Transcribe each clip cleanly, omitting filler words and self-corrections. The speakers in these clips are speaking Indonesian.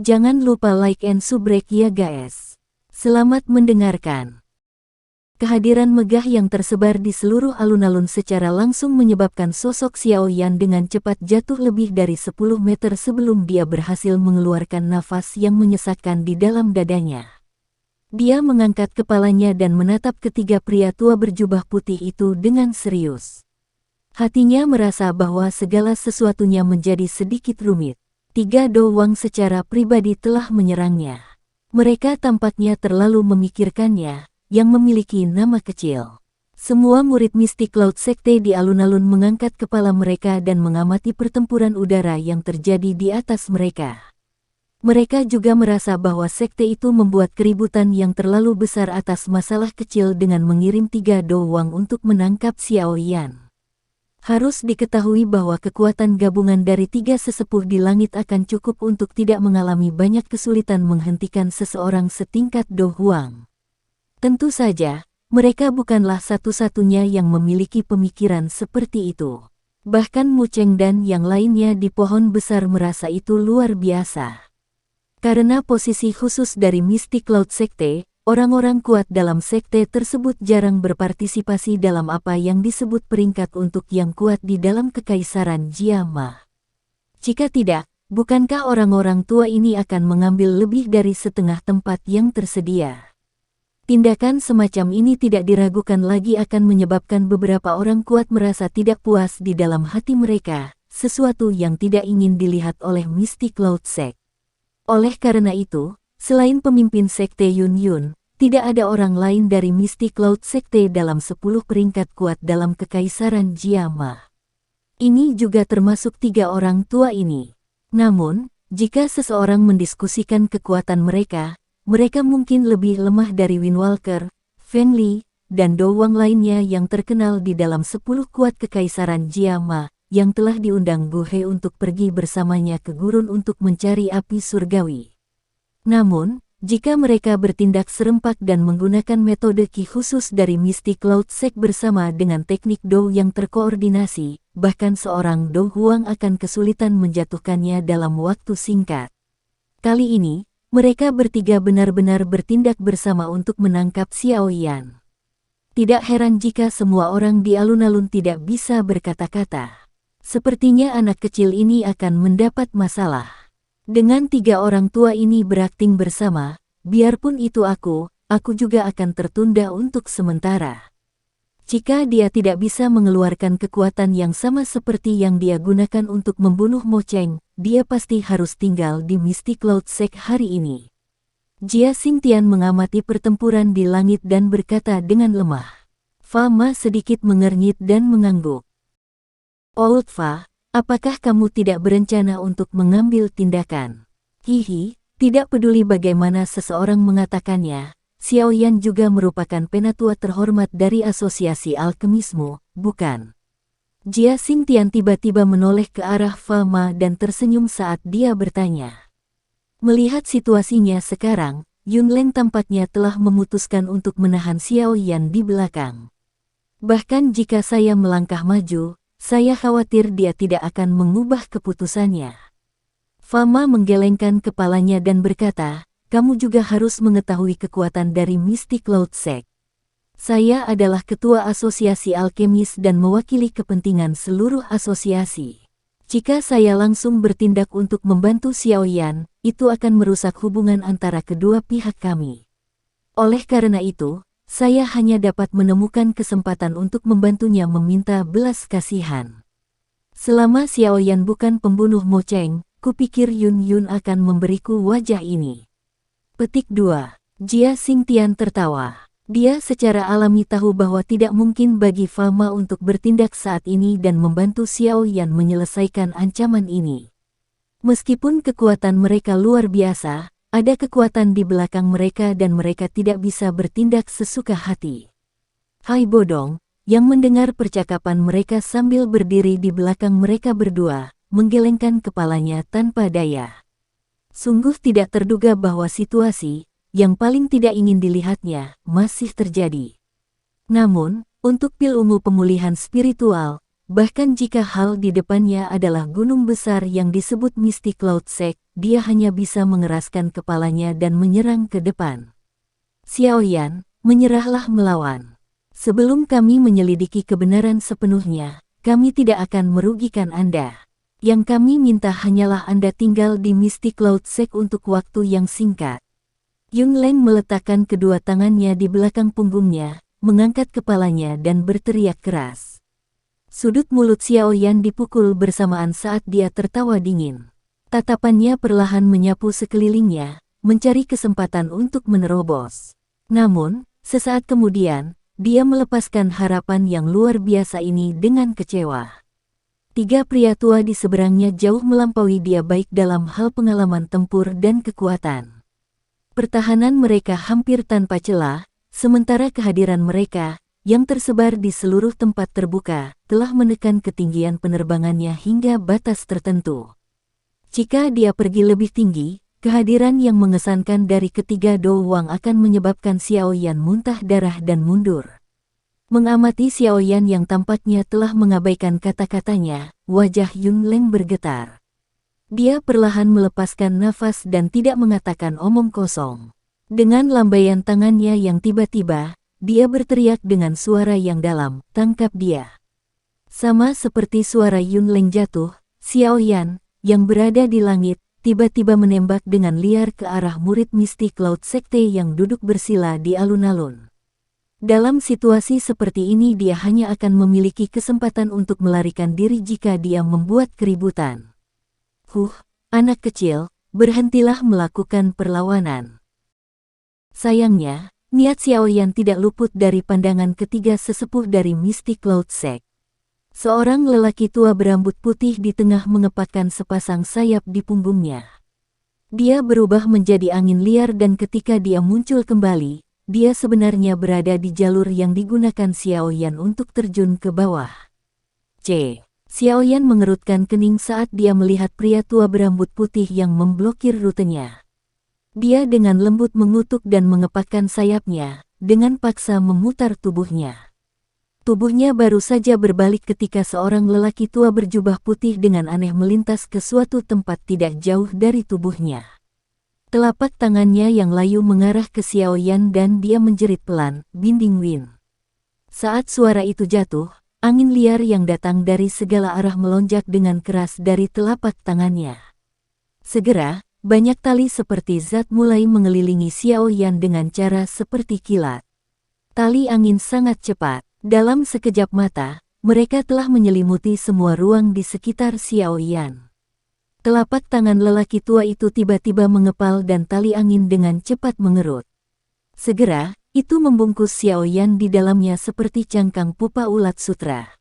Jangan lupa like and subrek ya guys. Selamat mendengarkan. Kehadiran megah yang tersebar di seluruh alun-alun secara langsung menyebabkan sosok Xiao Yan dengan cepat jatuh lebih dari 10 meter sebelum dia berhasil mengeluarkan nafas yang menyesakkan di dalam dadanya. Dia mengangkat kepalanya dan menatap ketiga pria tua berjubah putih itu dengan serius. Hatinya merasa bahwa segala sesuatunya menjadi sedikit rumit. Tiga Do Wang secara pribadi telah menyerangnya. Mereka tampaknya terlalu memikirkannya, yang memiliki nama kecil. Semua murid mistik Laut Sekte di alun-alun mengangkat kepala mereka dan mengamati pertempuran udara yang terjadi di atas mereka. Mereka juga merasa bahwa sekte itu membuat keributan yang terlalu besar atas masalah kecil dengan mengirim tiga Do Wang untuk menangkap Xiao Yan. Harus diketahui bahwa kekuatan gabungan dari tiga sesepuh di langit akan cukup untuk tidak mengalami banyak kesulitan menghentikan seseorang setingkat Do Huang. Tentu saja, mereka bukanlah satu-satunya yang memiliki pemikiran seperti itu. Bahkan Mu Cheng dan yang lainnya di pohon besar merasa itu luar biasa. Karena posisi khusus dari mistik Laut Sekte, orang-orang kuat dalam sekte tersebut jarang berpartisipasi dalam apa yang disebut peringkat untuk yang kuat di dalam kekaisaran Jiama. Jika tidak, bukankah orang-orang tua ini akan mengambil lebih dari setengah tempat yang tersedia? Tindakan semacam ini tidak diragukan lagi akan menyebabkan beberapa orang kuat merasa tidak puas di dalam hati mereka, sesuatu yang tidak ingin dilihat oleh mistik Laut Sek. Oleh karena itu, selain pemimpin sekte Yun Yun, tidak ada orang lain dari mistik Laut Sekte dalam 10 peringkat kuat dalam kekaisaran Jiama. Ini juga termasuk tiga orang tua ini. Namun, jika seseorang mendiskusikan kekuatan mereka, mereka mungkin lebih lemah dari Win Walker, Feng Li, dan Do Wang lainnya yang terkenal di dalam 10 kuat kekaisaran Jiama, yang telah diundang Bu He untuk pergi bersamanya ke gurun untuk mencari api surgawi. Namun, jika mereka bertindak serempak dan menggunakan metode Qi khusus dari mistik Laut Sek bersama dengan teknik Do yang terkoordinasi, bahkan seorang Do Huang akan kesulitan menjatuhkannya dalam waktu singkat. Kali ini, mereka bertiga benar-benar bertindak bersama untuk menangkap Xiao Yan. Tidak heran jika semua orang di alun-alun tidak bisa berkata-kata. Sepertinya anak kecil ini akan mendapat masalah. Dengan tiga orang tua ini berakting bersama, biarpun itu aku juga akan tertunda untuk sementara. Jika dia tidak bisa mengeluarkan kekuatan yang sama seperti yang dia gunakan untuk membunuh Mo Cheng, dia pasti harus tinggal di mistik Laut Sek hari ini. Jia Xingtian mengamati pertempuran di langit dan berkata dengan lemah. Fa Ma sedikit mengernyit dan mengangguk. Old Fa, apakah kamu tidak berencana untuk mengambil tindakan? Hihi, tidak peduli bagaimana seseorang mengatakannya, Xiao Yan juga merupakan penatua terhormat dari asosiasi alkemismu, bukan? Jia Xingtian tiba-tiba menoleh ke arah Fa Ma dan tersenyum saat dia bertanya. Melihat situasinya sekarang, Yun Leng tampaknya telah memutuskan untuk menahan Xiao Yan di belakang. Bahkan jika saya melangkah maju, saya khawatir dia tidak akan mengubah keputusannya. Fama menggelengkan kepalanya dan berkata, kamu juga harus mengetahui kekuatan dari mistik Laut Sek. Saya adalah ketua asosiasi alkemis dan mewakili kepentingan seluruh asosiasi. Jika saya langsung bertindak untuk membantu Xiao Yan, itu akan merusak hubungan antara kedua pihak kami. Oleh karena itu, saya hanya dapat menemukan kesempatan untuk membantunya meminta belas kasihan. Selama Xiao Yan bukan pembunuh Mo Cheng, kupikir Yun Yun akan memberiku wajah ini. Petik 2. Jia Xingtian tertawa. Dia secara alami tahu bahwa tidak mungkin bagi Fa Ma untuk bertindak saat ini dan membantu Xiao Yan menyelesaikan ancaman ini. Meskipun kekuatan mereka luar biasa, ada kekuatan di belakang mereka dan mereka tidak bisa bertindak sesuka hati. Hai Bodong, yang mendengar percakapan mereka sambil berdiri di belakang mereka berdua, menggelengkan kepalanya tanpa daya. Sungguh tidak terduga bahwa situasi, yang paling tidak ingin dilihatnya, masih terjadi. Namun, untuk pil ungu pemulihan spiritual, Bahkan jika hal di depannya adalah gunung besar yang disebut Misty Cloud Sect, dia hanya bisa mengeraskan kepalanya dan menyerang ke depan. Xiaoyan, menyerahlah melawan. Sebelum kami menyelidiki kebenaran sepenuhnya, kami tidak akan merugikan Anda. Yang kami minta hanyalah Anda tinggal di Misty Cloud Sect untuk waktu yang singkat. Yunleng meletakkan kedua tangannya di belakang punggungnya, mengangkat kepalanya dan berteriak keras. Sudut mulut Xiaoyan dipukul bersamaan saat dia tertawa dingin. Tatapannya perlahan menyapu sekelilingnya, mencari kesempatan untuk menerobos. Namun, sesaat kemudian, dia melepaskan harapan yang luar biasa ini dengan kecewa. Tiga pria tua di seberangnya jauh melampaui dia baik dalam hal pengalaman tempur dan kekuatan. Pertahanan mereka hampir tanpa celah, sementara kehadiran mereka, yang tersebar di seluruh tempat terbuka, telah menekan ketinggian penerbangannya hingga batas tertentu. Jika dia pergi lebih tinggi, kehadiran yang mengesankan dari ketiga Dou-Wang akan menyebabkan Xiaoyan muntah darah dan mundur. Mengamati Xiaoyan yang tampaknya telah mengabaikan kata-katanya, wajah Yunleng bergetar. Dia perlahan melepaskan nafas dan tidak mengatakan omong kosong. Dengan lambaian tangannya yang tiba-tiba, dia berteriak dengan suara yang dalam, "Tangkap dia!" Sama seperti suara Yunleng jatuh, Xiaoyan, yang berada di langit, tiba-tiba menembak dengan liar ke arah murid Misty Cloud Sekte yang duduk bersila di alun-alun. Dalam situasi seperti ini dia hanya akan memiliki kesempatan untuk melarikan diri jika dia membuat keributan. Anak kecil, berhentilah melakukan perlawanan. Sayangnya, niat Xiaoyan tidak luput dari pandangan ketiga sesepuh dari Misty Cloud Sect. Seorang lelaki tua berambut putih di tengah mengepakkan sepasang sayap di punggungnya. Dia berubah menjadi angin liar dan ketika dia muncul kembali, dia sebenarnya berada di jalur yang digunakan Xiaoyan untuk terjun ke bawah. Xiaoyan mengerutkan kening saat dia melihat pria tua berambut putih yang memblokir rutenya. Dia dengan lembut mengutuk dan mengepakkan sayapnya, dengan paksa memutar tubuhnya. Tubuhnya baru saja berbalik ketika seorang lelaki tua berjubah putih dengan aneh melintas ke suatu tempat tidak jauh dari tubuhnya. Telapak tangannya yang layu mengarah ke Xiaoyan dan dia menjerit pelan, "Binding Win." Saat suara itu jatuh, angin liar yang datang dari segala arah melonjak dengan keras dari telapak tangannya. Segera, banyak tali seperti zat mulai mengelilingi Xiaoyan dengan cara seperti kilat. Tali angin sangat cepat. Dalam sekejap mata, mereka telah menyelimuti semua ruang di sekitar Xiaoyan. Telapak tangan lelaki tua itu tiba-tiba mengepal dan tali angin dengan cepat mengerut. Segera, itu membungkus Xiaoyan di dalamnya seperti cangkang pupa ulat sutra.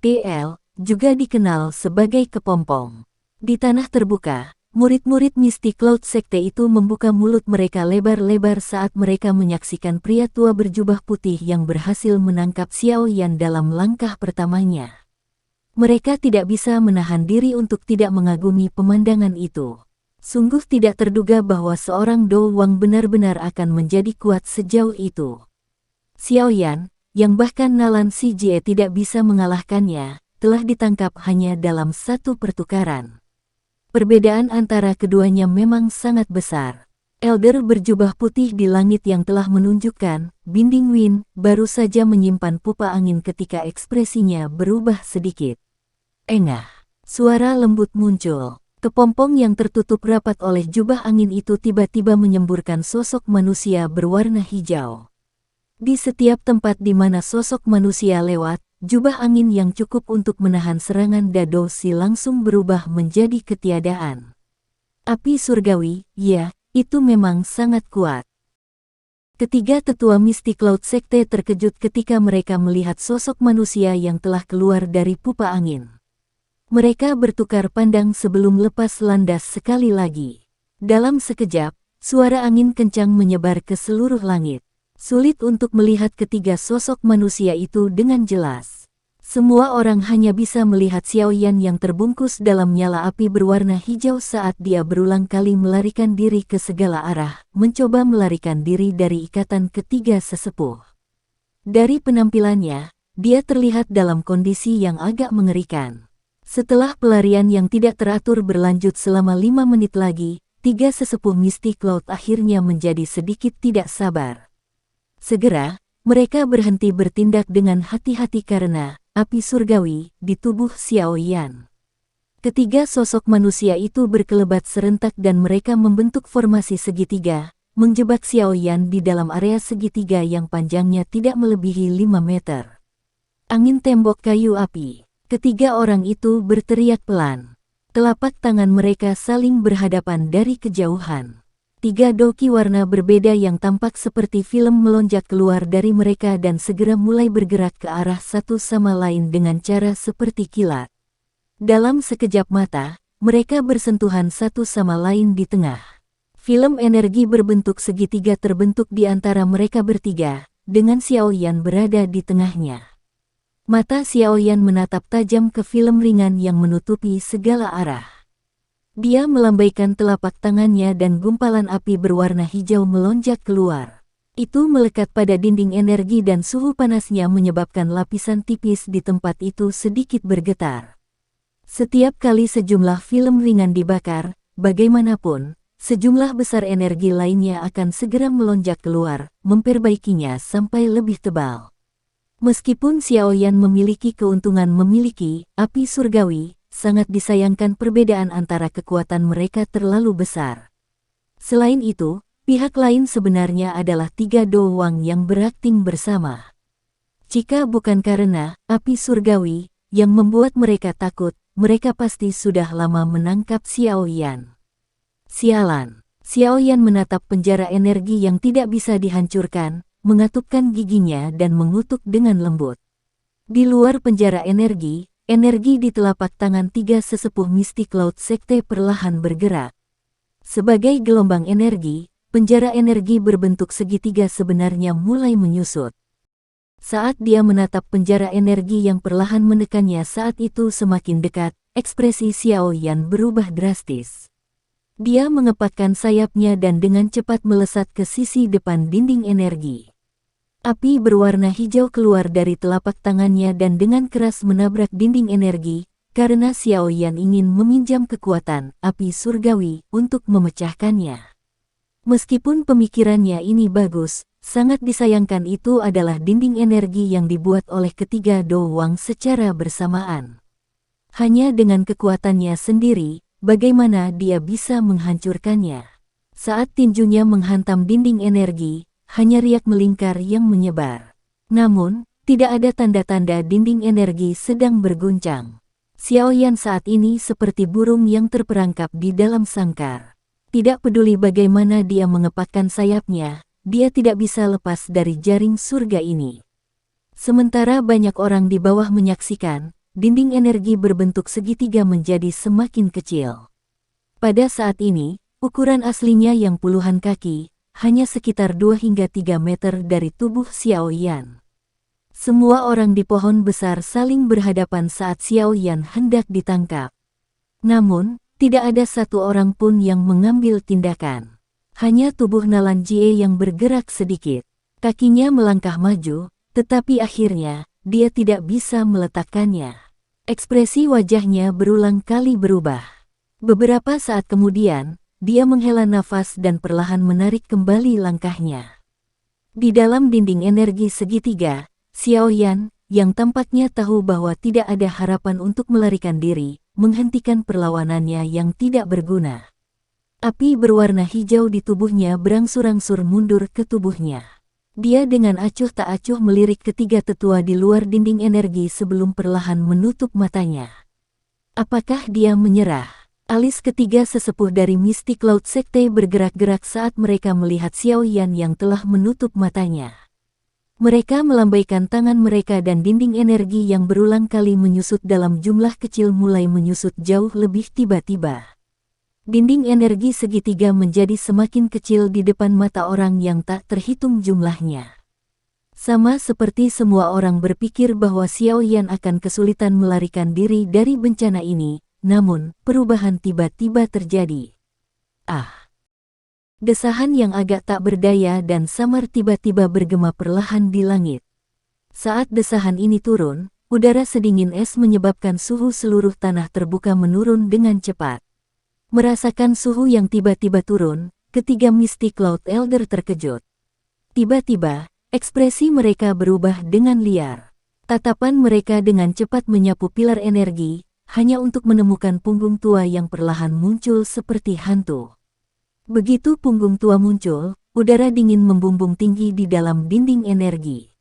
TL, juga dikenal sebagai kepompong. Di tanah terbuka, murid-murid Misty Cloud Sekte itu membuka mulut mereka lebar-lebar saat mereka menyaksikan pria tua berjubah putih yang berhasil menangkap Xiaoyan dalam langkah pertamanya. Mereka tidak bisa menahan diri untuk tidak mengagumi pemandangan itu. Sungguh tidak terduga bahwa seorang Dou-Wang benar-benar akan menjadi kuat sejauh itu. Xiaoyan, yang bahkan Nalan Si Jie tidak bisa mengalahkannya, telah ditangkap hanya dalam satu pertukaran. Perbedaan antara keduanya memang sangat besar. Elder berjubah putih di langit yang telah menunjukkan, Binding Win, baru saja menyimpan pupa angin ketika ekspresinya berubah sedikit. Engah, suara lembut muncul. Kepompong yang tertutup rapat oleh jubah angin itu tiba-tiba menyemburkan sosok manusia berwarna hijau. Di setiap tempat di mana sosok manusia lewat, jubah angin yang cukup untuk menahan serangan Dadosi langsung berubah menjadi ketiadaan. Api surgawi, ya, itu memang sangat kuat. Ketiga tetua Misty Cloud Sekte terkejut ketika mereka melihat sosok manusia yang telah keluar dari pupa angin. Mereka bertukar pandang sebelum lepas landas sekali lagi. Dalam sekejap, suara angin kencang menyebar ke seluruh langit. Sulit untuk melihat ketiga sosok manusia itu dengan jelas. Semua orang hanya bisa melihat Xiaoyan yang terbungkus dalam nyala api berwarna hijau saat dia berulang kali melarikan diri ke segala arah, mencoba melarikan diri dari ikatan ketiga sesepuh. Dari penampilannya, dia terlihat dalam kondisi yang agak mengerikan. Setelah pelarian yang tidak teratur berlanjut selama 5 menit lagi, 3 sesepuh Misty Cloud akhirnya menjadi sedikit tidak sabar. Segera, mereka berhenti bertindak dengan hati-hati karena api surgawi di tubuh Xiao Yan. Ketiga sosok manusia itu berkelebat serentak dan mereka membentuk formasi segitiga, menjebak Xiao Yan di dalam area segitiga yang panjangnya tidak melebihi 5 meter. Angin tembok kayu api. Ketiga orang itu berteriak pelan. Telapak tangan mereka saling berhadapan dari kejauhan. 3 doki warna berbeda yang tampak seperti film melonjak keluar dari mereka dan segera mulai bergerak ke arah satu sama lain dengan cara seperti kilat. Dalam sekejap mata, mereka bersentuhan satu sama lain di tengah. Film energi berbentuk segitiga terbentuk di antara mereka bertiga, dengan Xiao Yan berada di tengahnya. Mata Xiao Yan menatap tajam ke film ringan yang menutupi segala arah. Dia melambaikan telapak tangannya dan gumpalan api berwarna hijau melonjak keluar. Itu melekat pada dinding energi dan suhu panasnya menyebabkan lapisan tipis di tempat itu sedikit bergetar. Setiap kali sejumlah film ringan dibakar, bagaimanapun, sejumlah besar energi lainnya akan segera melonjak keluar, memperbaikinya sampai lebih tebal. Meskipun Xiao Yan memiliki keuntungan memiliki api surgawi, sangat disayangkan perbedaan antara kekuatan mereka terlalu besar. Selain itu, pihak lain sebenarnya adalah 3 doang yang berakting bersama. Jika bukan karena api surgawi yang membuat mereka takut, mereka pasti sudah lama menangkap Xiao Yan. Sialan, Xiao Yan menatap penjara energi yang tidak bisa dihancurkan, mengatupkan giginya dan mengutuk dengan lembut. Di luar penjara energi di telapak tangan 3 sesepuh Misty Cloud Sekte perlahan bergerak. Sebagai gelombang energi, penjara energi berbentuk segitiga sebenarnya mulai menyusut. Saat dia menatap penjara energi yang perlahan menekannya saat itu semakin dekat, ekspresi Xiao Yan berubah drastis. Dia mengepakkan sayapnya dan dengan cepat melesat ke sisi depan dinding energi. Api berwarna hijau keluar dari telapak tangannya dan dengan keras menabrak dinding energi, karena Xiao Yan ingin meminjam kekuatan api surgawi untuk memecahkannya. Meskipun pemikirannya ini bagus, sangat disayangkan itu adalah dinding energi yang dibuat oleh ketiga doang secara bersamaan. Hanya dengan kekuatannya sendiri, bagaimana dia bisa menghancurkannya? Saat tinjunya menghantam dinding energi, hanya riak melingkar yang menyebar. Namun, tidak ada tanda-tanda dinding energi sedang berguncang. Xiao Yan saat ini seperti burung yang terperangkap di dalam sangkar. Tidak peduli bagaimana dia mengepakkan sayapnya, dia tidak bisa lepas dari jaring surga ini. Sementara banyak orang di bawah menyaksikan, dinding energi berbentuk segitiga menjadi semakin kecil. Pada saat ini, ukuran aslinya yang puluhan kaki, hanya sekitar 2 hingga 3 meter dari tubuh Xiao Yan. Semua orang di pohon besar saling berhadapan saat Xiao Yan hendak ditangkap. Namun, tidak ada satu orang pun yang mengambil tindakan. Hanya tubuh Nalan Jie yang bergerak sedikit. Kakinya melangkah maju, tetapi akhirnya, dia tidak bisa meletakkannya. Ekspresi wajahnya berulang kali berubah. Beberapa saat kemudian, dia menghela nafas dan perlahan menarik kembali langkahnya. Di dalam dinding energi segitiga, Xiao Yan, yang tampaknya tahu bahwa tidak ada harapan untuk melarikan diri, menghentikan perlawanannya yang tidak berguna. Api berwarna hijau di tubuhnya berangsur-angsur mundur ke tubuhnya. Dia dengan acuh tak acuh melirik ketiga tetua di luar dinding energi sebelum perlahan menutup matanya. Apakah dia menyerah? Alis ketiga sesepuh dari Misty Cloud Sekte bergerak-gerak saat mereka melihat Xiao Yan yang telah menutup matanya. Mereka melambaikan tangan mereka dan dinding energi yang berulang kali menyusut dalam jumlah kecil mulai menyusut jauh lebih tiba-tiba. Dinding energi segitiga menjadi semakin kecil di depan mata orang yang tak terhitung jumlahnya. Sama seperti semua orang berpikir bahwa Xiao Yan akan kesulitan melarikan diri dari bencana ini, namun perubahan tiba-tiba terjadi. Ah! Desahan yang agak tak berdaya dan samar tiba-tiba bergema perlahan di langit. Saat desahan ini turun, udara sedingin es menyebabkan suhu seluruh tanah terbuka menurun dengan cepat. Merasakan suhu yang tiba-tiba turun, ketiga Mystic Cloud Elder terkejut. Tiba-tiba, ekspresi mereka berubah dengan liar. Tatapan mereka dengan cepat menyapu pilar energi, hanya untuk menemukan punggung tua yang perlahan muncul seperti hantu. Begitu punggung tua muncul, udara dingin membumbung tinggi di dalam dinding energi.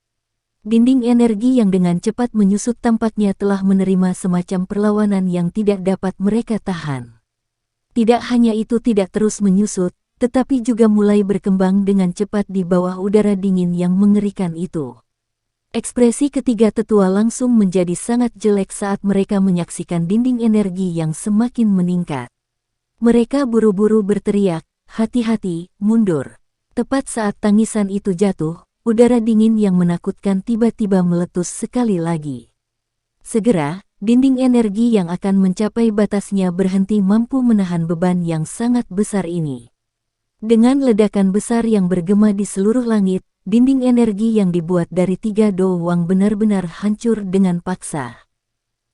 Dinding energi yang dengan cepat menyusut tampaknya telah menerima semacam perlawanan yang tidak dapat mereka tahan. Tidak hanya itu tidak terus menyusut, tetapi juga mulai berkembang dengan cepat di bawah udara dingin yang mengerikan itu. Ekspresi ketiga tetua langsung menjadi sangat jelek saat mereka menyaksikan dinding energi yang semakin meningkat. Mereka buru-buru berteriak, "Hati-hati, mundur." Tepat saat tangisan itu jatuh, udara dingin yang menakutkan tiba-tiba meletus sekali lagi. Segera, dinding energi yang akan mencapai batasnya berhenti mampu menahan beban yang sangat besar ini. Dengan ledakan besar yang bergema di seluruh langit, dinding energi yang dibuat dari 3 doang benar-benar hancur dengan paksa.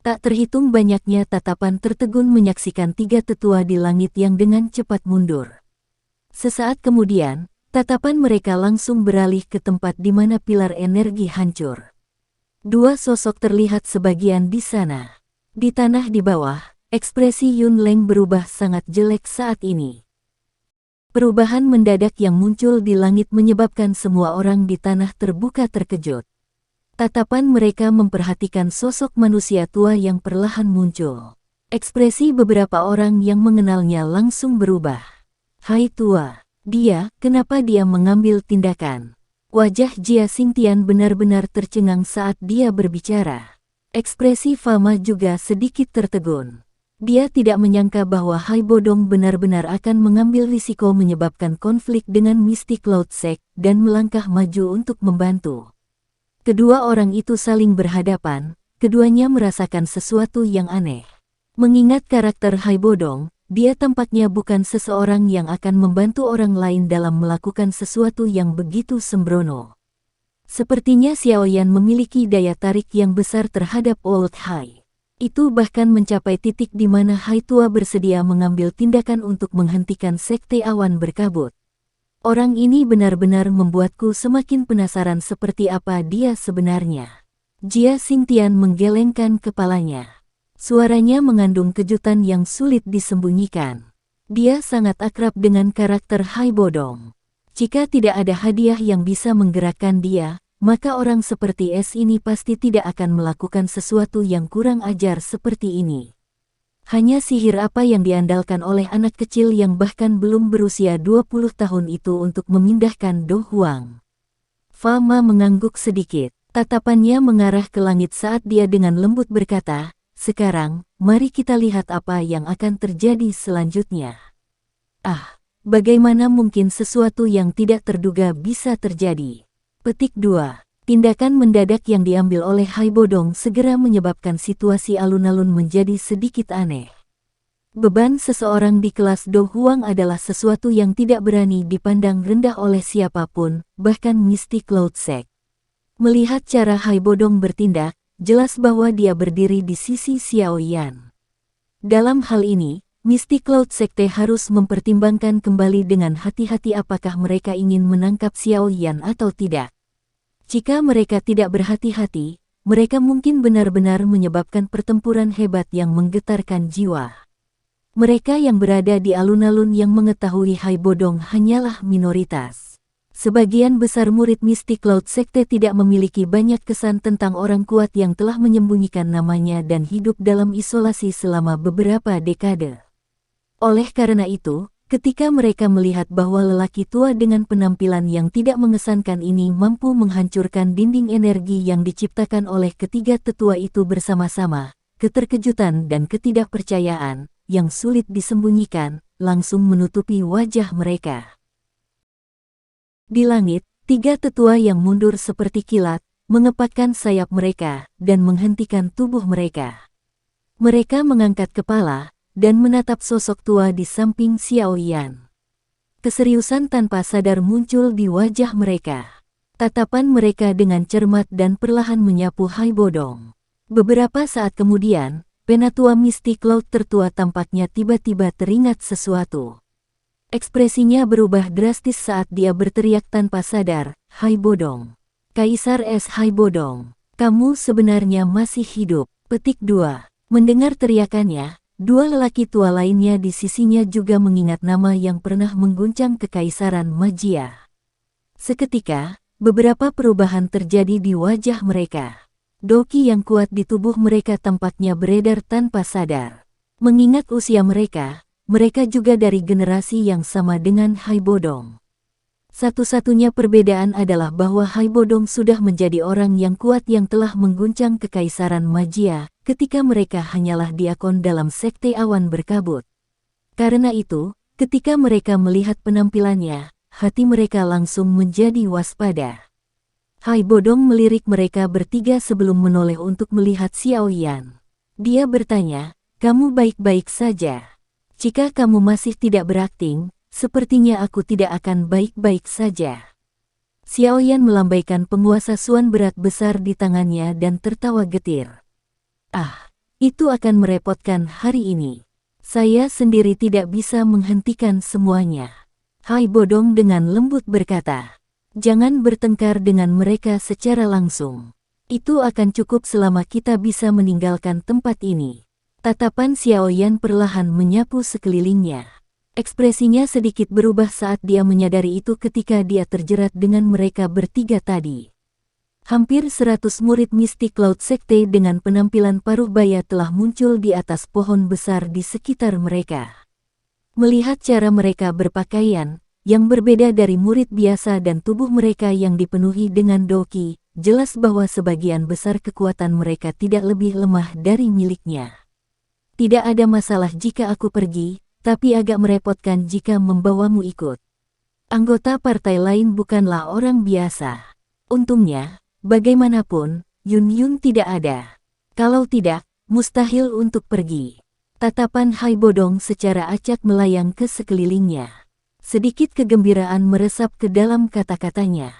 Tak terhitung banyaknya tatapan tertegun menyaksikan 3 tetua di langit yang dengan cepat mundur. Sesaat kemudian, tatapan mereka langsung beralih ke tempat di mana pilar energi hancur. 2 sosok terlihat sebagian di sana. Di tanah di bawah, ekspresi Yun Leng berubah sangat jelek saat ini. Perubahan mendadak yang muncul di langit menyebabkan semua orang di tanah terbuka terkejut. Tatapan mereka memperhatikan sosok manusia tua yang perlahan muncul. Ekspresi beberapa orang yang mengenalnya langsung berubah. "Hai tua, kenapa dia mengambil tindakan?" Wajah Jia Xingtian benar-benar tercengang saat dia berbicara. Ekspresi Fama juga sedikit tertegun. Dia tidak menyangka bahwa Hai Bodong benar-benar akan mengambil risiko menyebabkan konflik dengan Mystic Cloud Sect dan melangkah maju untuk membantu. Kedua orang itu saling berhadapan, keduanya merasakan sesuatu yang aneh. Mengingat karakter Hai Bodong, dia tampaknya bukan seseorang yang akan membantu orang lain dalam melakukan sesuatu yang begitu sembrono. Sepertinya Xiaoyan memiliki daya tarik yang besar terhadap Old Hai. Itu bahkan mencapai titik di mana Hai Tua bersedia mengambil tindakan untuk menghentikan Sekte Awan Berkabut. Orang ini benar-benar membuatku semakin penasaran seperti apa dia sebenarnya. Jia Xingtian menggelengkan kepalanya. Suaranya mengandung kejutan yang sulit disembunyikan. Dia sangat akrab dengan karakter Hai Bodong. Jika tidak ada hadiah yang bisa menggerakkan dia, maka orang seperti Es ini pasti tidak akan melakukan sesuatu yang kurang ajar seperti ini. Hanya sihir apa yang diandalkan oleh anak kecil yang bahkan belum berusia 20 tahun itu untuk memindahkan Do Huang. Fama mengangguk sedikit. Tatapannya mengarah ke langit saat dia dengan lembut berkata, "Sekarang, mari kita lihat apa yang akan terjadi selanjutnya." Bagaimana mungkin sesuatu yang tidak terduga bisa terjadi? Petik 2. Tindakan mendadak yang diambil oleh Hai Bodong segera menyebabkan situasi alun-alun menjadi sedikit aneh. Beban seseorang di kelas Do Huang adalah sesuatu yang tidak berani dipandang rendah oleh siapapun, bahkan Mystic Cloud Sect. Melihat cara Hai Bodong bertindak, jelas bahwa dia berdiri di sisi Xiaoyan. Dalam hal ini, Mystic Cloud Sekte harus mempertimbangkan kembali dengan hati-hati apakah mereka ingin menangkap Xiaoyan atau tidak. Jika mereka tidak berhati-hati, mereka mungkin benar-benar menyebabkan pertempuran hebat yang menggetarkan jiwa. Mereka yang berada di alun-alun yang mengetahui Hai Bodong hanyalah minoritas. Sebagian besar murid Mystic Cloud Sekte tidak memiliki banyak kesan tentang orang kuat yang telah menyembunyikan namanya dan hidup dalam isolasi selama beberapa dekade. Oleh karena itu, ketika mereka melihat bahwa lelaki tua dengan penampilan yang tidak mengesankan ini mampu menghancurkan dinding energi yang diciptakan oleh ketiga tetua itu bersama-sama, keterkejutan dan ketidakpercayaan, yang sulit disembunyikan, langsung menutupi wajah mereka. Di langit, 3 tetua yang mundur seperti kilat, mengepakkan sayap mereka, dan menghentikan tubuh mereka. Mereka mengangkat kepala, dan menatap sosok tua di samping Xiaoyan. Keseriusan tanpa sadar muncul di wajah mereka. Tatapan mereka dengan cermat dan perlahan menyapu Hai Bodong. Beberapa saat kemudian, Penatua Misty Cloud tertua tampaknya tiba-tiba teringat sesuatu. Ekspresinya berubah drastis saat dia berteriak tanpa sadar, "Hai Bodong. Kaisar Es Hai Bodong, kamu sebenarnya masih hidup." Petik 2. Mendengar teriakannya, dua lelaki tua lainnya di sisinya juga mengingat nama yang pernah mengguncang kekaisaran Magia. Seketika, beberapa perubahan terjadi di wajah mereka. Doki yang kuat di tubuh mereka tampaknya beredar tanpa sadar. Mengingat usia mereka, mereka juga dari generasi yang sama dengan Hai Bodong. Satu-satunya perbedaan adalah bahwa Hai Bodong sudah menjadi orang yang kuat yang telah mengguncang kekaisaran Magia, ketika mereka hanyalah diakon dalam sekte awan berkabut. Karena itu, ketika mereka melihat penampilannya, hati mereka langsung menjadi waspada. Hai Bodong melirik mereka bertiga sebelum menoleh untuk melihat Xiao Yan. Dia bertanya, "Kamu baik-baik saja? Jika kamu masih tidak berakting, sepertinya aku tidak akan baik-baik saja." Xiao Yan melambaikan penguasa Suan berat besar di tangannya dan tertawa getir. "Ah, itu akan merepotkan hari ini. Saya sendiri tidak bisa menghentikan semuanya." Hai Bodong dengan lembut berkata, "Jangan bertengkar dengan mereka secara langsung. Itu akan cukup selama kita bisa meninggalkan tempat ini." Tatapan Xiao Yan perlahan menyapu sekelilingnya. Ekspresinya sedikit berubah saat dia menyadari itu ketika dia terjerat dengan mereka bertiga tadi. Hampir 100 murid Misty Cloud Sekte dengan penampilan paruh baya telah muncul di atas pohon besar di sekitar mereka. Melihat cara mereka berpakaian, yang berbeda dari murid biasa dan tubuh mereka yang dipenuhi dengan doki, jelas bahwa sebagian besar kekuatan mereka tidak lebih lemah dari miliknya. "Tidak ada masalah jika aku pergi, tapi agak merepotkan jika membawamu ikut. Anggota partai lain bukanlah orang biasa. Untungnya, bagaimanapun, Yun tidak ada. Kalau tidak, mustahil untuk pergi." Tatapan Hai Bodong secara acak melayang ke sekelilingnya. Sedikit kegembiraan meresap ke dalam kata-katanya.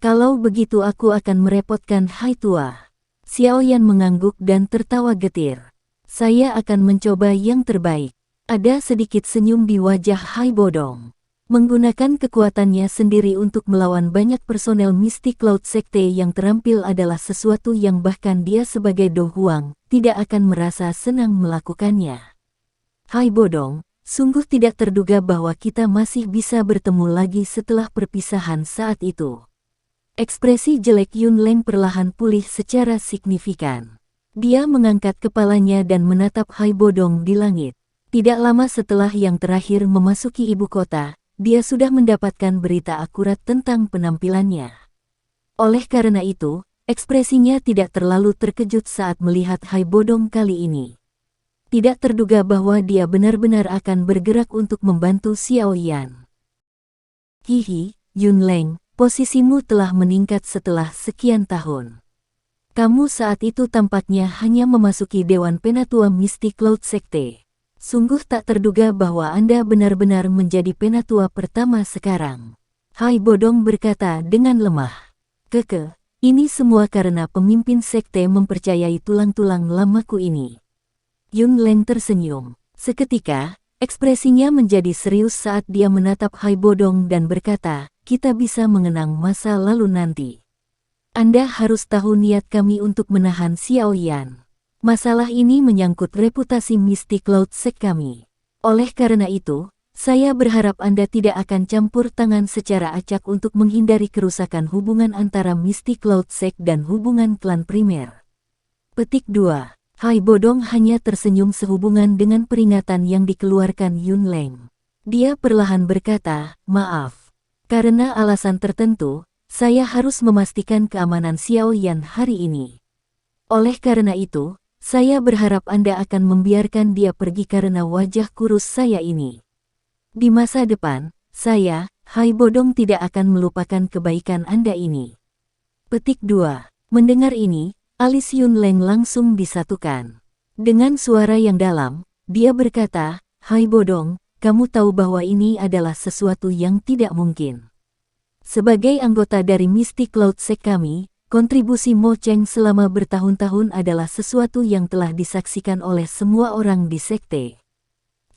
"Kalau begitu aku akan merepotkan Hai Tua." Xiao Yan mengangguk dan tertawa getir. "Saya akan mencoba yang terbaik." Ada sedikit senyum di wajah Hai Bodong. Menggunakan kekuatannya sendiri untuk melawan banyak personel Misty Cloud Sekte yang terampil adalah sesuatu yang bahkan dia sebagai Do Huang tidak akan merasa senang melakukannya. "Hai Bodong, sungguh tidak terduga bahwa kita masih bisa bertemu lagi setelah perpisahan saat itu." Ekspresi jelek Yun Leng perlahan pulih secara signifikan. Dia mengangkat kepalanya dan menatap Hai Bodong di langit. Tidak lama setelah yang terakhir memasuki ibu kota, dia sudah mendapatkan berita akurat tentang penampilannya. Oleh karena itu, ekspresinya tidak terlalu terkejut saat melihat Hai Bodong kali ini. Tidak terduga bahwa dia benar-benar akan bergerak untuk membantu Xiao Yan. "Hihi, Yun Leng, posisimu telah meningkat setelah sekian tahun. Kamu saat itu tampaknya hanya memasuki Dewan Penatua Misty Cloud Sekte. Sungguh tak terduga bahwa Anda benar-benar menjadi penatua pertama sekarang." Hai Bodong berkata dengan lemah. Ini semua karena pemimpin sekte mempercayai tulang-tulang lamaku ini." Yun Leng tersenyum. Seketika, ekspresinya menjadi serius saat dia menatap Hai Bodong dan berkata, "Kita bisa mengenang masa lalu nanti. Anda harus tahu niat kami untuk menahan Xiao Yan. Masalah ini menyangkut reputasi Misty Cloud Sek kami. Oleh karena itu, saya berharap Anda tidak akan campur tangan secara acak untuk menghindari kerusakan hubungan antara Misty Cloud Sek dan hubungan klan primer." Petik 2. Hai Bodong hanya tersenyum sehubungan dengan peringatan yang dikeluarkan Yun Leng. Dia perlahan berkata, "Maaf. Karena alasan tertentu, saya harus memastikan keamanan Xiao Yan hari ini. Oleh karena itu, saya berharap Anda akan membiarkan dia pergi karena wajah kurus saya ini. Di masa depan, saya, Hai Bodong tidak akan melupakan kebaikan Anda ini." Petik 2. Mendengar ini, alis Yun Leng langsung disatukan. Dengan suara yang dalam, dia berkata, "Hai Bodong, kamu tahu bahwa ini adalah sesuatu yang tidak mungkin. Sebagai anggota dari Mystic Cloud Sect kami, kontribusi Mo Cheng selama bertahun-tahun adalah sesuatu yang telah disaksikan oleh semua orang di sekte.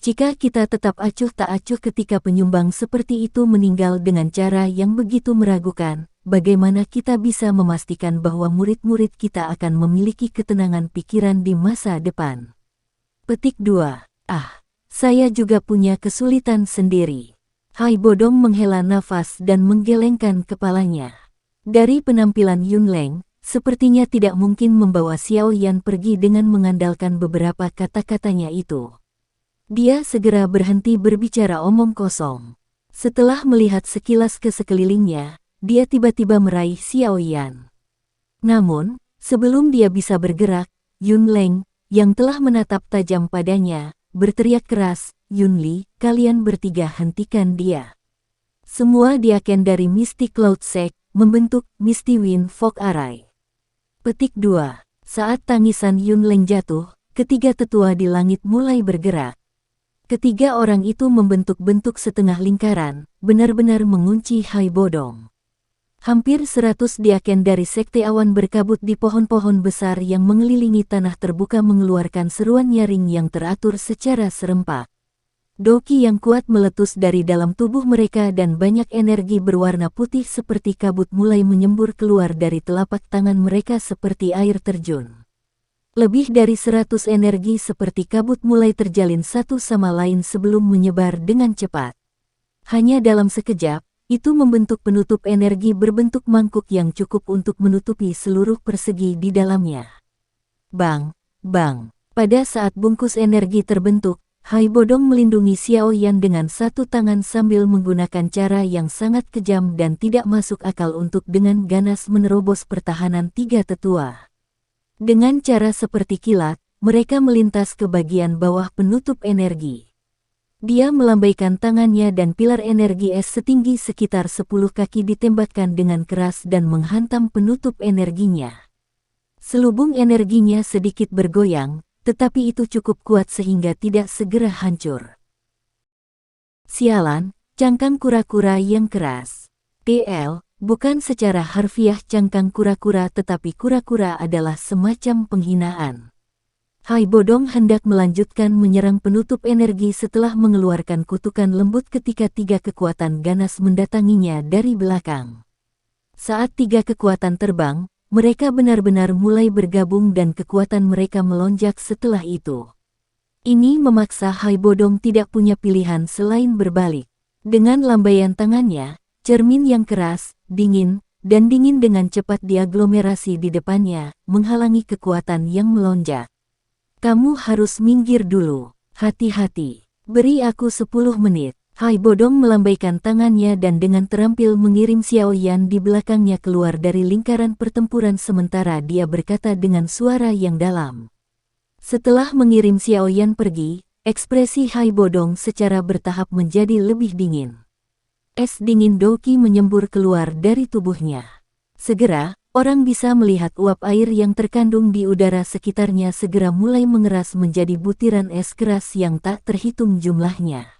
Jika kita tetap acuh tak acuh ketika penyumbang seperti itu meninggal dengan cara yang begitu meragukan, bagaimana kita bisa memastikan bahwa murid-murid kita akan memiliki ketenangan pikiran di masa depan? Petik 2. Saya juga punya kesulitan sendiri. Hai Bodong menghela nafas dan menggelengkan kepalanya. Dari penampilan Yunleng, sepertinya tidak mungkin membawa Xiao Yan pergi dengan mengandalkan beberapa kata-katanya itu. Dia segera berhenti berbicara omong kosong. Setelah melihat sekilas ke sekelilingnya, dia tiba-tiba meraih Xiao Yan. Namun, sebelum dia bisa bergerak, Yunleng, yang telah menatap tajam padanya, berteriak keras, "Yunli, kalian bertiga hentikan dia." Semua diaken dari Mystic Cloud Sect membentuk Misty Wind Fog Array. Petik 2. Saat tangisan Yunleng jatuh, ketiga tetua di langit mulai bergerak. Ketiga orang itu membentuk bentuk setengah lingkaran, benar-benar mengunci Hai Bodong. Hampir 100 diaken dari sekte awan berkabut di pohon-pohon besar yang mengelilingi tanah terbuka mengeluarkan seruan nyaring yang teratur secara serempak. Doki yang kuat meletus dari dalam tubuh mereka dan banyak energi berwarna putih seperti kabut mulai menyembur keluar dari telapak tangan mereka seperti air terjun. Lebih dari 100 energi seperti kabut mulai terjalin satu sama lain sebelum menyebar dengan cepat. Hanya dalam sekejap, itu membentuk penutup energi berbentuk mangkuk yang cukup untuk menutupi seluruh persegi di dalamnya. Bang, bang. Pada saat bungkus energi terbentuk, Hai Bodong melindungi Xiao Yan dengan satu tangan sambil menggunakan cara yang sangat kejam dan tidak masuk akal untuk dengan ganas menerobos pertahanan tiga tetua. Dengan cara seperti kilat, mereka melintas ke bagian bawah penutup energi. Dia melambaikan tangannya dan pilar energi es setinggi sekitar 10 kaki ditembakkan dengan keras dan menghantam penutup energinya. Selubung energinya sedikit bergoyang, tetapi itu cukup kuat sehingga tidak segera hancur. Sialan, cangkang kura-kura yang keras. TL, bukan secara harfiah cangkang kura-kura tetapi kura-kura adalah semacam penghinaan. Hai Bodong hendak melanjutkan menyerang penutup energi setelah mengeluarkan kutukan lembut ketika tiga kekuatan ganas mendatanginya dari belakang. Saat tiga kekuatan terbang, mereka benar-benar mulai bergabung dan kekuatan mereka melonjak setelah itu. Ini memaksa Hai Bodong tidak punya pilihan selain berbalik. Dengan lambaian tangannya, cermin yang keras, dingin, dan dingin dengan cepat diaglomerasi di depannya, menghalangi kekuatan yang melonjak. Kamu harus minggir dulu. Hati-hati. Beri aku 10 menit. Hai Bodong melambaikan tangannya dan dengan terampil mengirim Xiao Yan di belakangnya keluar dari lingkaran pertempuran sementara dia berkata dengan suara yang dalam. Setelah mengirim Xiao Yan pergi, ekspresi Hai Bodong secara bertahap menjadi lebih dingin. Es dingin Doki menyembur keluar dari tubuhnya. Segera, orang bisa melihat uap air yang terkandung di udara sekitarnya segera mulai mengeras menjadi butiran es keras yang tak terhitung jumlahnya.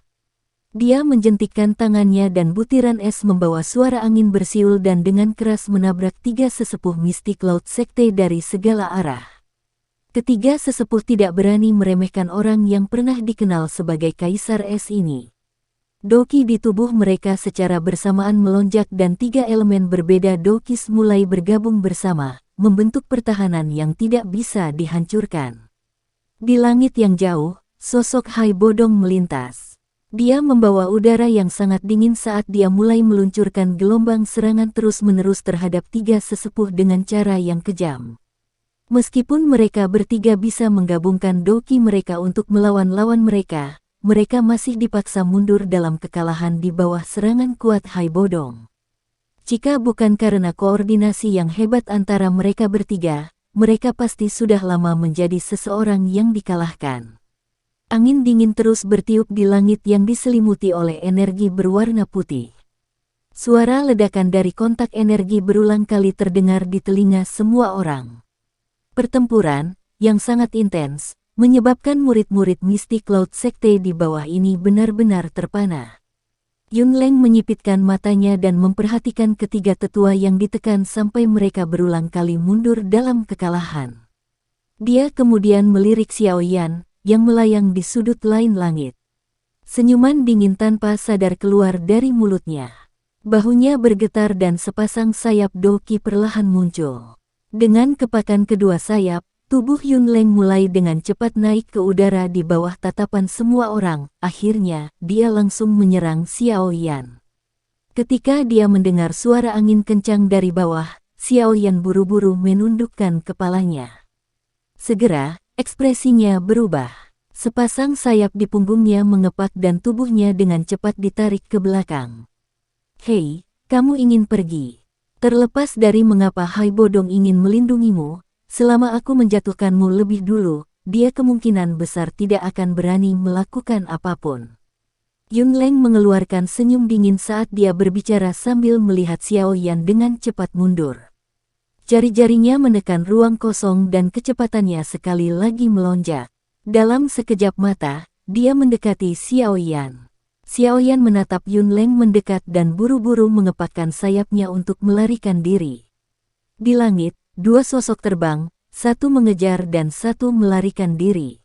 Dia menjentikkan tangannya dan butiran es membawa suara angin bersiul dan dengan keras menabrak tiga sesepuh Mystic Cloud Sekte dari segala arah. Ketiga sesepuh tidak berani meremehkan orang yang pernah dikenal sebagai Kaisar Es ini. Doki di tubuh mereka secara bersamaan melonjak dan tiga elemen berbeda Dokis mulai bergabung bersama, membentuk pertahanan yang tidak bisa dihancurkan. Di langit yang jauh, sosok Hai Bodong melintas. Dia membawa udara yang sangat dingin saat dia mulai meluncurkan gelombang serangan terus-menerus terhadap tiga sesepuh dengan cara yang kejam. Meskipun mereka bertiga bisa menggabungkan Doki mereka untuk melawan lawan mereka, mereka masih dipaksa mundur dalam kekalahan di bawah serangan kuat Hai Bodong. Jika bukan karena koordinasi yang hebat antara mereka bertiga, mereka pasti sudah lama menjadi seseorang yang dikalahkan. Angin dingin terus bertiup di langit yang diselimuti oleh energi berwarna putih. Suara ledakan dari kontak energi berulang kali terdengar di telinga semua orang. Pertempuran, yang sangat intens, menyebabkan murid-murid Mystic Cloud Sekte di bawah ini benar-benar terpana. Yunleng menyipitkan matanya dan memperhatikan ketiga tetua yang ditekan sampai mereka berulang kali mundur dalam kekalahan. Dia kemudian melirik Xiao Yan, yang melayang di sudut lain langit. Senyuman dingin tanpa sadar keluar dari mulutnya. Bahunya bergetar dan sepasang sayap Doki perlahan muncul. Dengan kepakan kedua sayap, tubuh Yunleng mulai dengan cepat naik ke udara di bawah tatapan semua orang. Akhirnya, dia langsung menyerang Xiao Yan. Ketika dia mendengar suara angin kencang dari bawah, Xiao Yan buru-buru menundukkan kepalanya. Segera, ekspresinya berubah. Sepasang sayap di punggungnya mengepak dan tubuhnya dengan cepat ditarik ke belakang. Hei, kamu ingin pergi? Terlepas dari mengapa Hai Bodong ingin melindungimu, selama aku menjatuhkanmu lebih dulu, dia kemungkinan besar tidak akan berani melakukan apapun. Yunleng mengeluarkan senyum dingin saat dia berbicara sambil melihat Xiao Yan dengan cepat mundur. Jari-jarinya menekan ruang kosong dan kecepatannya sekali lagi melonjak. Dalam sekejap mata, dia mendekati Xiao Yan. Xiao Yan menatap Yunleng mendekat dan buru-buru mengepakkan sayapnya untuk melarikan diri. Di langit, dua sosok terbang, satu mengejar dan satu melarikan diri.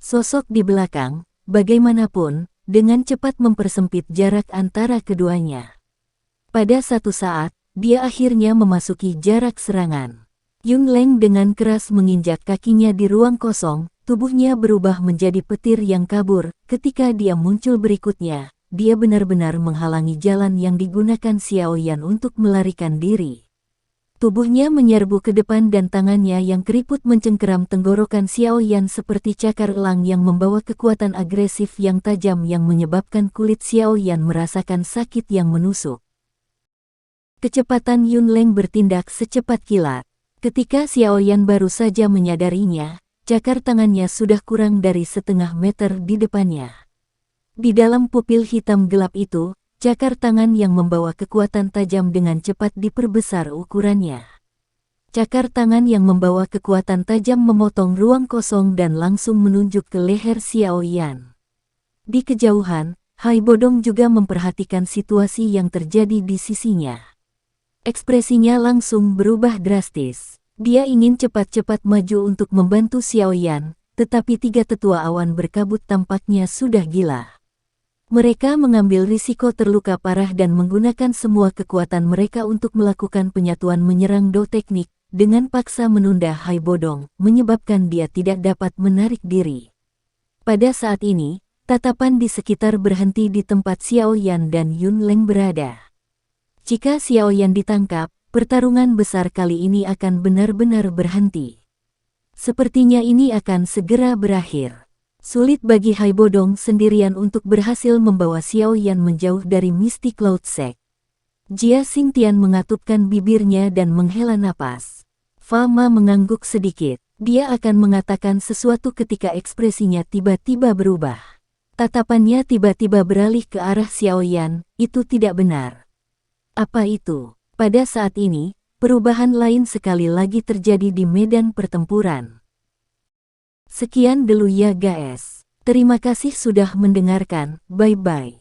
Sosok di belakang, bagaimanapun, dengan cepat mempersempit jarak antara keduanya. Pada satu saat, dia akhirnya memasuki jarak serangan. Yunleng dengan keras menginjak kakinya di ruang kosong, tubuhnya berubah menjadi petir yang kabur. Ketika dia muncul berikutnya, dia benar-benar menghalangi jalan yang digunakan Xiao Yan untuk melarikan diri. Tubuhnya menyerbu ke depan dan tangannya yang keriput mencengkeram tenggorokan Xiao Yan seperti cakar elang yang membawa kekuatan agresif yang tajam yang menyebabkan kulit Xiao Yan merasakan sakit yang menusuk. Kecepatan Yunleng bertindak secepat kilat. Ketika Xiao Yan baru saja menyadarinya, cakar tangannya sudah kurang dari setengah meter di depannya. Di dalam pupil hitam gelap itu, cakar tangan yang membawa kekuatan tajam dengan cepat diperbesar ukurannya. Cakar tangan yang membawa kekuatan tajam memotong ruang kosong dan langsung menunjuk ke leher Xiao Yan. Di kejauhan, Hai Bodong juga memperhatikan situasi yang terjadi di sisinya. Ekspresinya langsung berubah drastis. Dia ingin cepat-cepat maju untuk membantu Xiao Yan, tetapi tiga tetua awan berkabut tampaknya sudah gila. Mereka mengambil risiko terluka parah dan menggunakan semua kekuatan mereka untuk melakukan penyatuan menyerang Do Teknik, dengan paksa menunda Hai Bodong, menyebabkan dia tidak dapat menarik diri. Pada saat ini, tatapan di sekitar berhenti di tempat Xiao Yan dan Yunleng berada. Jika Xiao Yan ditangkap, pertarungan besar kali ini akan benar-benar berhenti. Sepertinya ini akan segera berakhir. Sulit bagi Hai Bodong sendirian untuk berhasil membawa Xiao Yan menjauh dari Misty Cloud Sect. Jia Xingtian mengatupkan bibirnya dan menghela napas. Fama mengangguk sedikit. Dia akan mengatakan sesuatu ketika ekspresinya tiba-tiba berubah. Tatapannya tiba-tiba beralih ke arah Xiao Yan. Itu tidak benar. Apa itu? Pada saat ini, perubahan lain sekali lagi terjadi di medan pertempuran. Sekian dulu ya guys. Terima kasih sudah mendengarkan. Bye-bye.